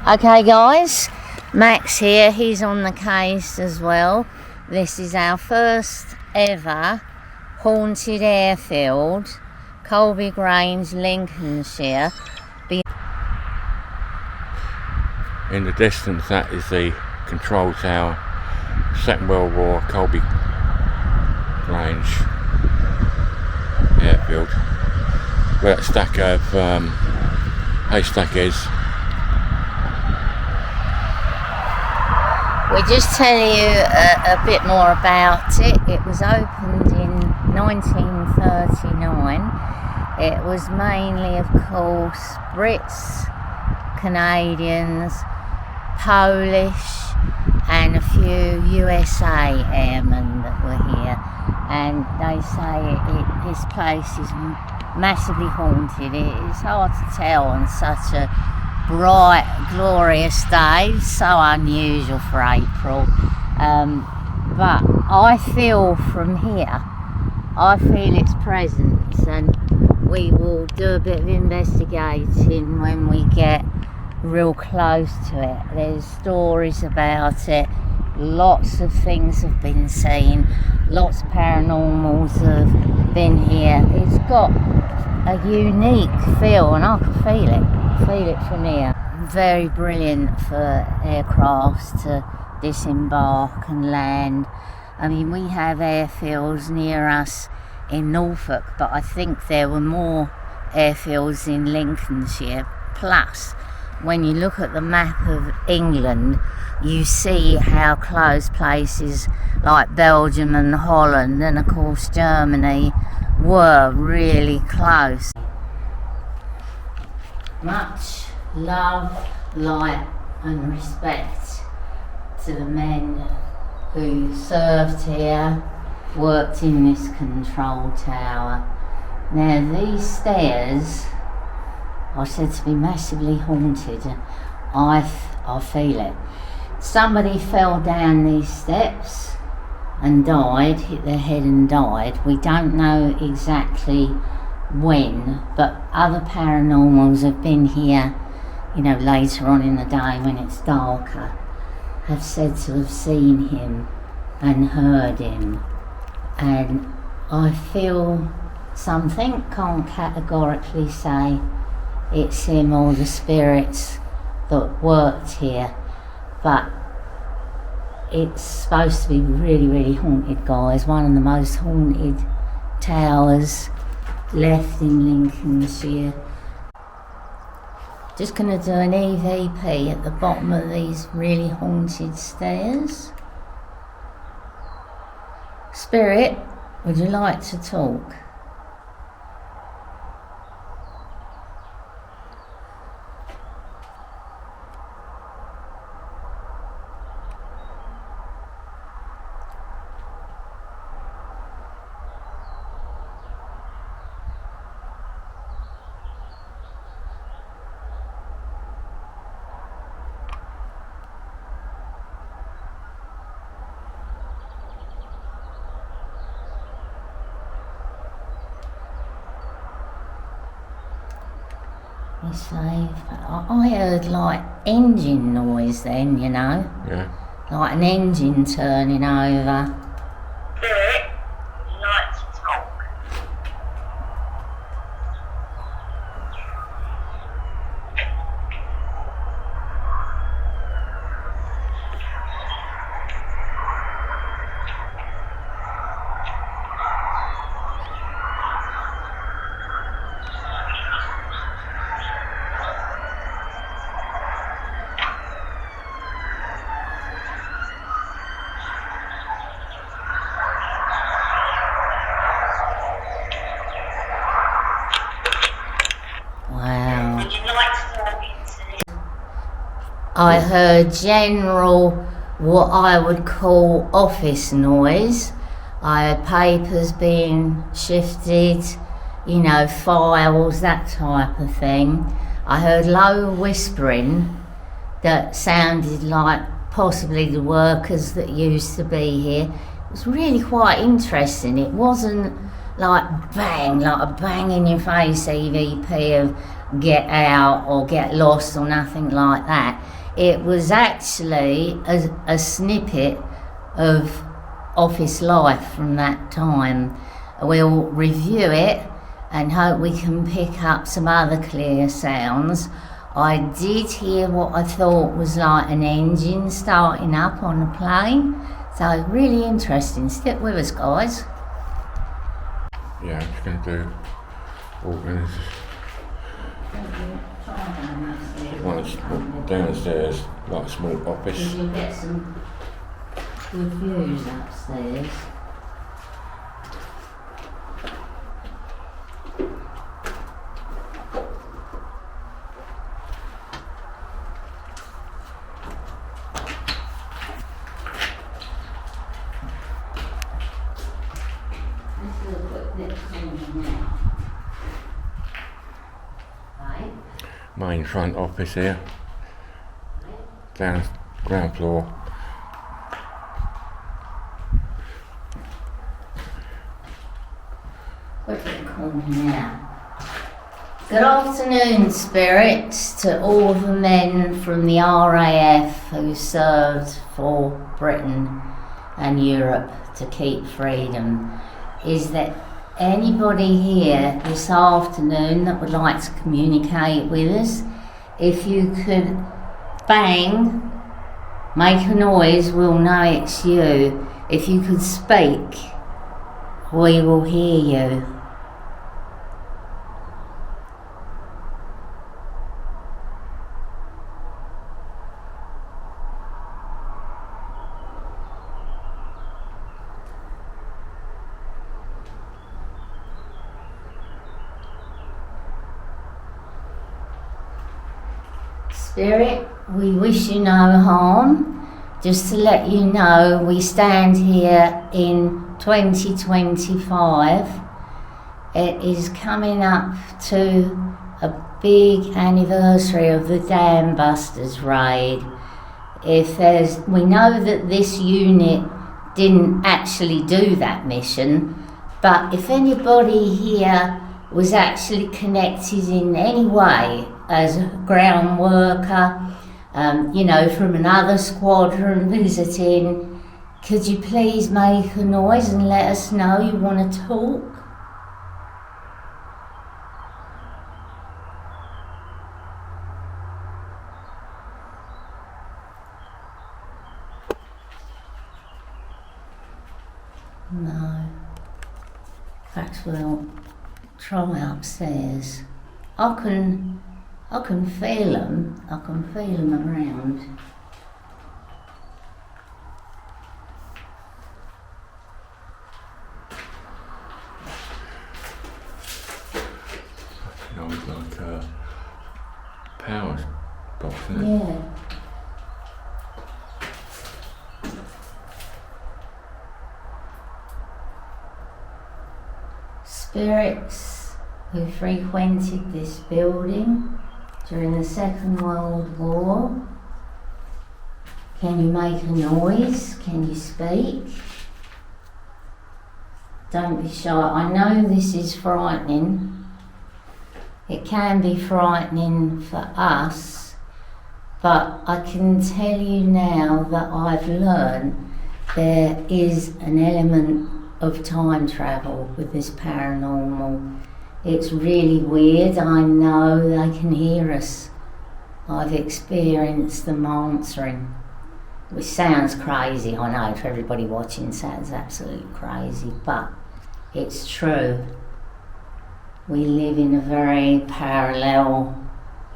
Okay guys, Max here, he's on the case as well. This is our first ever haunted airfield, Colby, Grange, Lincolnshire. In the distance, that is the control tower, Second World War, Colby, Grange Airfield, where that stack of haystack is. We'll just tell you a bit more about it. It was opened in 1939. It was mainly, of course, Brits, Canadians, Polish and a few USA airmen that were here. And they say this place is massively haunted. It's hard to tell on such a bright, glorious day, so unusual for April, but I feel from here, I feel its presence, and we will do a bit of investigating when we get real close to it. There's stories about it, lots of things have been seen, lots of paranormals have been here. It's got a unique feel and I can feel it from here. Very brilliant for aircrafts to disembark and land. I mean, we have airfields near us in Norfolk, but I think there were more airfields in Lincolnshire. Plus, when you look at the map of England, you see how close places like Belgium and Holland and of course Germany were really close. Much love, light and respect to the men who served here, worked in this control tower. Now these stairs are said to be massively haunted. I feel it. Somebody fell down these steps and died, hit their head and died. We don't know exactly when, but other paranormals have been here, you know, later on in the day when it's darker, have said to have seen him and heard him. And I feel something, can't categorically say it's him or the spirits that worked here, but it's supposed to be really, really haunted, guys. One of the most haunted towers left in Lincolnshire. Just going to do an EVP at the bottom of these really haunted stairs. Spirit, would you like to talk? I heard like engine noise then, you know? Yeah. Like an engine turning over. Spirit, would you like to talk? I heard general, what I would call office noise. I heard papers being shifted, you know, files, that type of thing. I heard low whispering that sounded like possibly the workers that used to be here. It was really quite interesting. It wasn't like a bang in your face EVP of get out or get lost or nothing like that. It was actually a snippet of office life from that time. We'll review it and hope we can pick up some other clear sounds. I did hear what I thought was like an engine starting up on a plane, so really interesting. Stick with us, guys. Yeah, I'm just going to do one downstairs, like a small office. You'll get some good views upstairs. Main front office here, down ground floor. Look at the corner now. Good afternoon, spirits, to all the men from the RAF who served for Britain and Europe to keep freedom. Is there anybody here this afternoon that would like to communicate with us? If you could bang, make a noise, we'll know it's you. If you could speak, we will hear you. Spirit, we wish you no harm. Just to let you know, we stand here in 2025. It is coming up to a big anniversary of the Dam Busters raid. We know that this unit didn't actually do that mission, but if anybody here was actually connected in any way as a ground worker, from another squadron visiting, could you please make a noise and let us know you want to talk? No. Perhaps we'll try upstairs. I can feel them. I can feel them around. It's like a power box, isn't it? Yeah. Spirits who frequented this building during the Second World War, can you make a noise? Can you speak? Don't be shy. I know this is frightening. It can be frightening for us, but I can tell you now that I've learned there is an element of time travel with this paranormal. It's really weird. I know they can hear us. I've experienced them answering, which sounds crazy. I know for everybody watching sounds absolutely crazy, but it's true. We live in a very parallel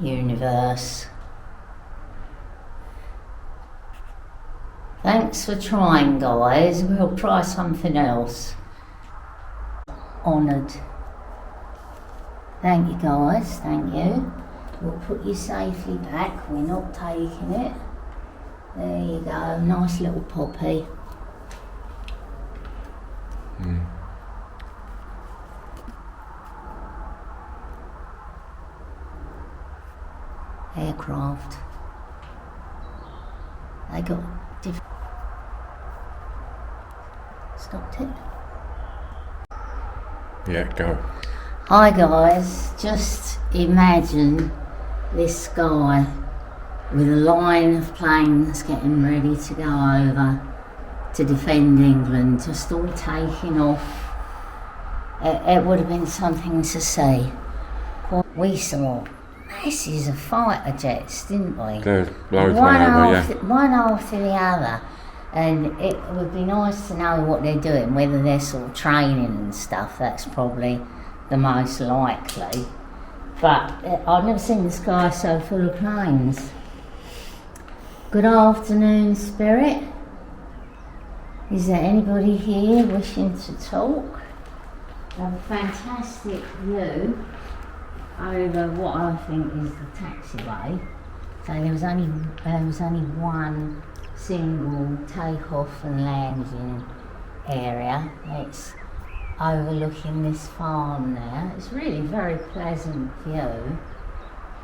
universe. Thanks for trying, guys. We'll try something else. Honoured. Thank you, guys. Thank you. We'll put you safely back. We're not taking it. There you go. Nice little puppy. Aircraft. They got different. Stopped it. Yeah, go. Hi guys, just imagine this sky with a line of planes getting ready to go over to defend England, just all taking off. It would have been something to see. We saw masses of fighter jets, didn't we? There's loads one over, yeah. One after the other. And it would be nice to know what they're doing, whether they're sort of training and stuff. That's probably the most likely. But I've never seen the sky so full of planes. Good afternoon, Spirit. Is there anybody here wishing to talk? I have a fantastic view over what I think is the taxiway. So there was only one single takeoff and landing area. It's overlooking this farm there. It's really a very pleasant view.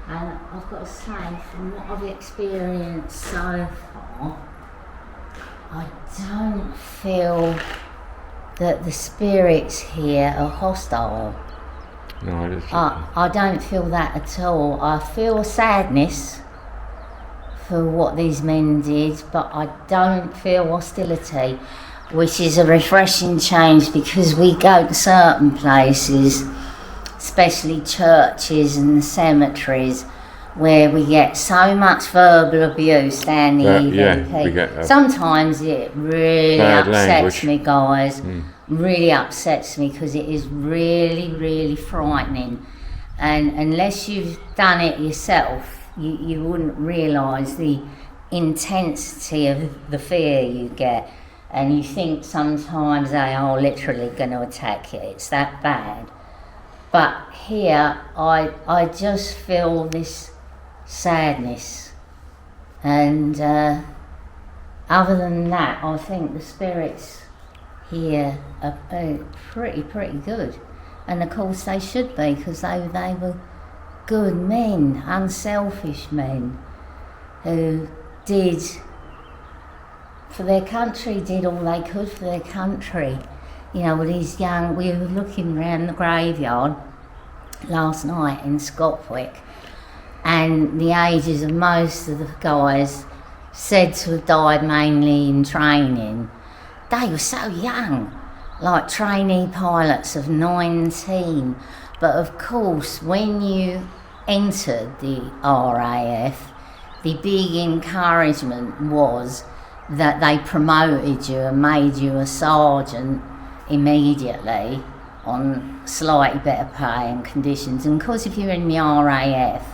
And I've got to say, from what I've experienced so far, I don't feel that the spirits here are hostile. No, it isn't. I don't feel that at all. I feel sadness for what these men did, but I don't feel hostility, which is a refreshing change, because we go to certain places, especially churches and cemeteries, where we get so much verbal abuse down the EVP. We get sometimes it really upsets language. me, guys. Really upsets me, because it is really, really frightening. And unless you've done it yourself, you wouldn't realise the intensity of the fear you get. And you think sometimes they are literally going to attack you. It's that bad. But here, I just feel this sadness, and other than that, I think the spirits here are pretty good, and of course they should be, because they were good men, unselfish men who did for their country, did all they could for their country. You know, with these young, we were looking around the graveyard last night in Scotwick, and the ages of most of the guys said to have died mainly in training. They were so young, like trainee pilots of 19. But of course, when you entered the RAF, the big encouragement was that they promoted you and made you a sergeant immediately on slightly better pay and conditions. And of course, if you're in the RAF,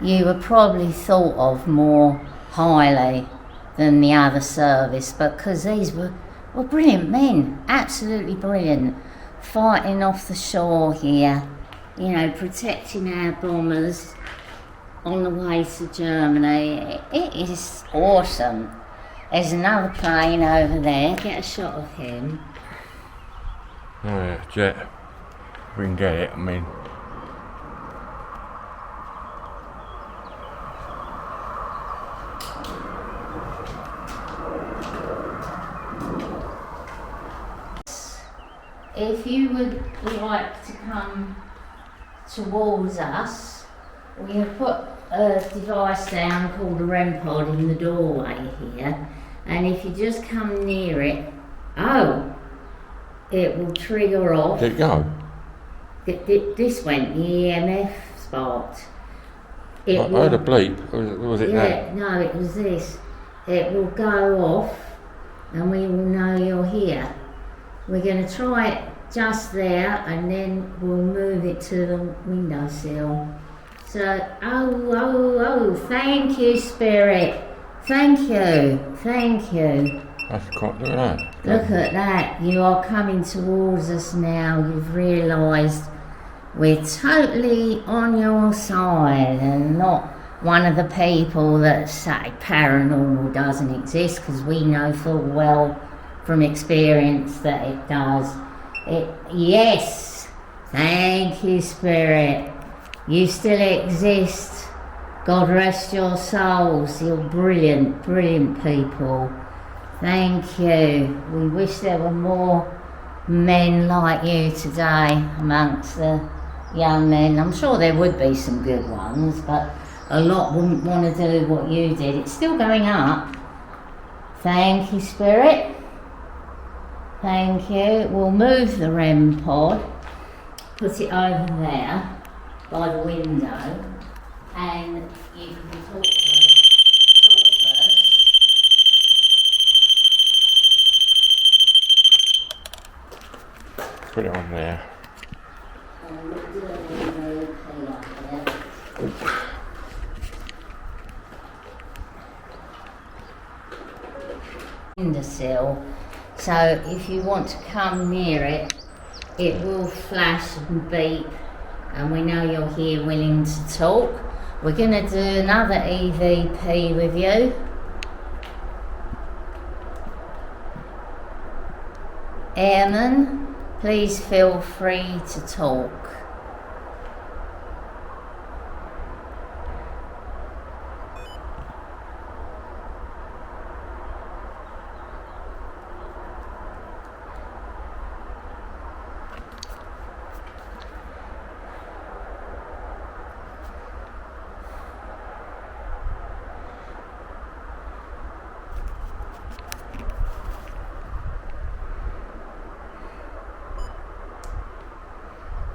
you were probably thought of more highly than the other service, but because these were brilliant men, absolutely brilliant, fighting off the shore here, you know, protecting our bombers on the way to Germany. It is awesome. There's another plane over there, get a shot of him. Oh yeah, jet. We can get it, I mean. If you would like to come towards us, we have put a device down called a REM pod in the doorway here, and if you just come near it, it will trigger off. Did it go? This went, the EMF spot. I heard a bleep. Was it that? No, it was this. It will go off, and we will know you're here. We're going to try it just there, and then we'll move it to the windowsill. So, thank you, Spirit. Thank you. That's quite, look at that. Look at that. You are coming towards us now. You've realised we're totally on your side, and not one of the people that say paranormal doesn't exist, because we know full well from experience that it does. Yes, thank you, Spirit. You still exist. God rest your souls. You're brilliant, brilliant people. Thank you. We wish there were more men like you today amongst the young men. I'm sure there would be some good ones, but a lot wouldn't want to do what you did. It's still going up. Thank you, Spirit. Thank you. We'll move the REM pod, put it over there by the window, and you can talk first. Put it on there. Windowsill, so if you want to come near it, it will flash and beep, and we know you're here willing to talk. We're going to do another EVP with you. Airman, please feel free to talk.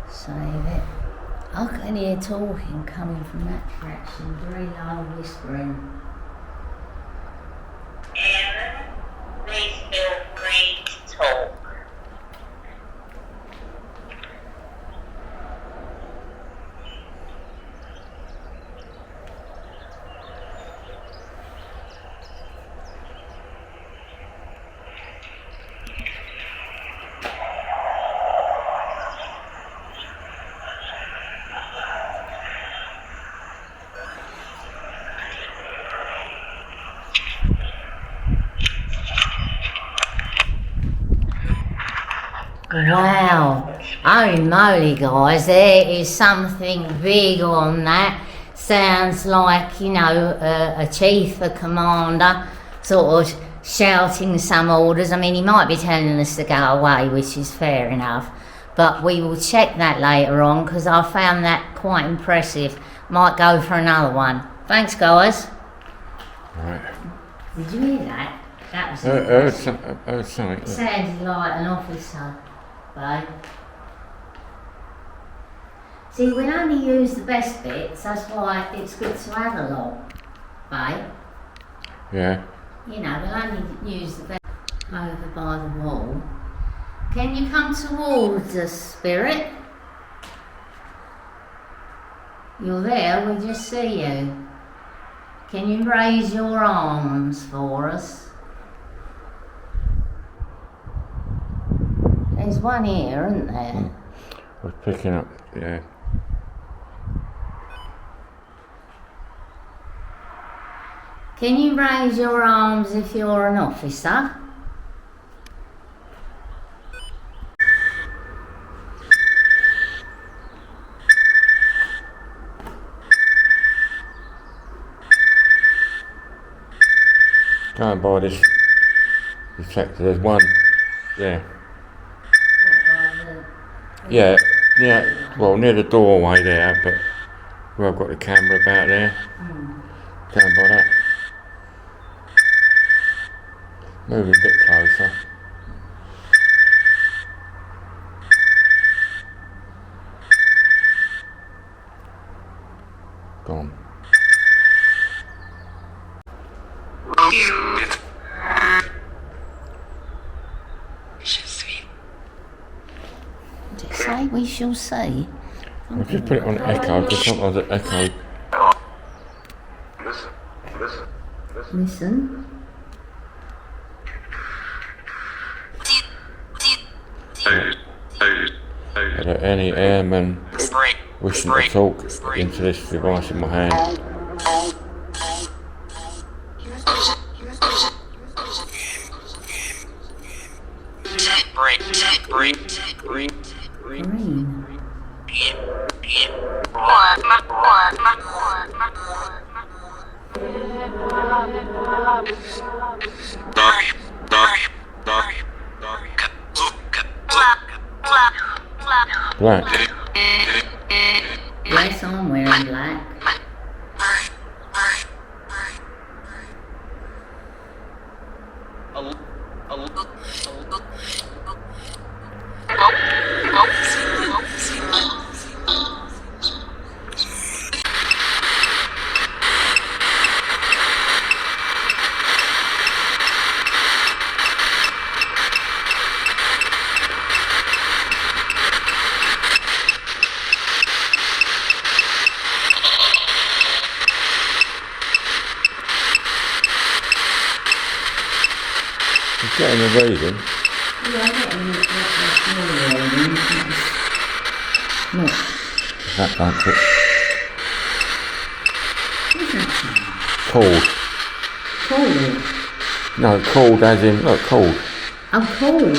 Save it. I can hear talking coming from that direction, very low whispering. Airman, please feel free to talk. Wow, holy moly guys, there is something big on that. Sounds like, you know, a chief, a commander, sort of shouting some orders. I mean, he might be telling us to go away, which is fair enough, but we will check that later on, because I found that quite impressive. Might go for another one. Thanks guys. Right. Did you hear that? That was Heard something. It sounded like an officer, babe. See, we only use the best bits, that's why it's good to have a lot, babe. Yeah. You know, we'll only use the best over by the wall. Can you come towards us, Spirit? You're there, we just see you. Can you raise your arms for us? There's one here, isn't there? I was picking up, yeah. Can you raise your arms if you're an officer? Going by this detector, there's one, yeah. Yeah, well, near the doorway there, but where I've got the camera about there. Going by that. Moving a bit closer. Gone. Did it say we shall see? I'll just put it on echo, because sometimes it echoes. Listen. Are there any airmen wishing to talk into this device in my hand? Green. Black. Yes, I'm wearing black. He's getting a reading. Yeah, I'm getting a small reading. Look. That don't fit. What's that? Cold. Cold. No, cold as in, look, cold. I'm cold.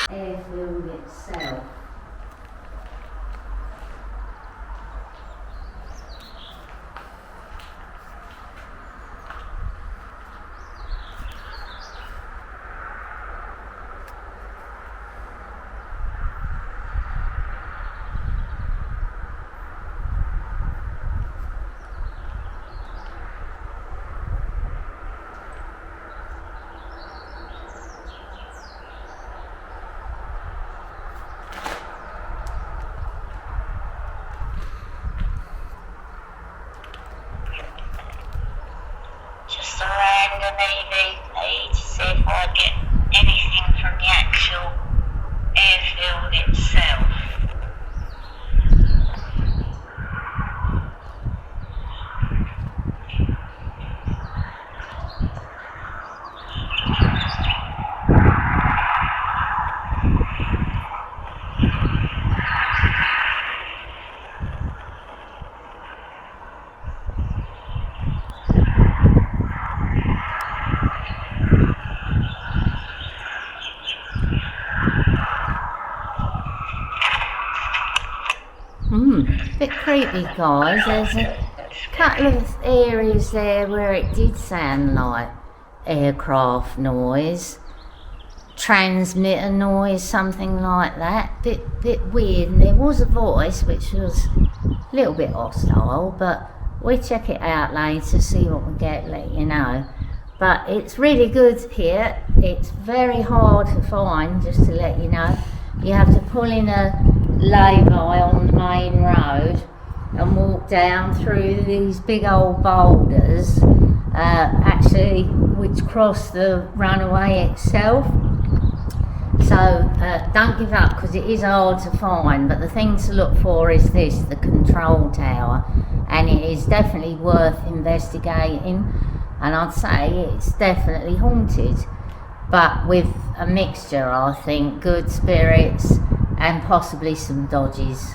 Airfield itself. Just a random EVP to see if I get anything from the actual airfield itself. Bit creepy, guys. There's a couple of areas there where it did sound like aircraft noise, transmitter noise, something like that. Bit weird, and there was a voice which was a little bit hostile, but we'll check it out later, see what we get, let you know. But it's really good here. It's very hard to find, just to let you know. You have to pull in a lay-by on the main road and walk down through these big old boulders, actually, which cross the runway itself. So don't give up, because it is hard to find, but the thing to look for is this, the control tower, and it is definitely worth investigating, and I'd say it's definitely haunted, but with a mixture, I think, good spirits and possibly some dodges.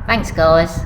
Thanks, guys.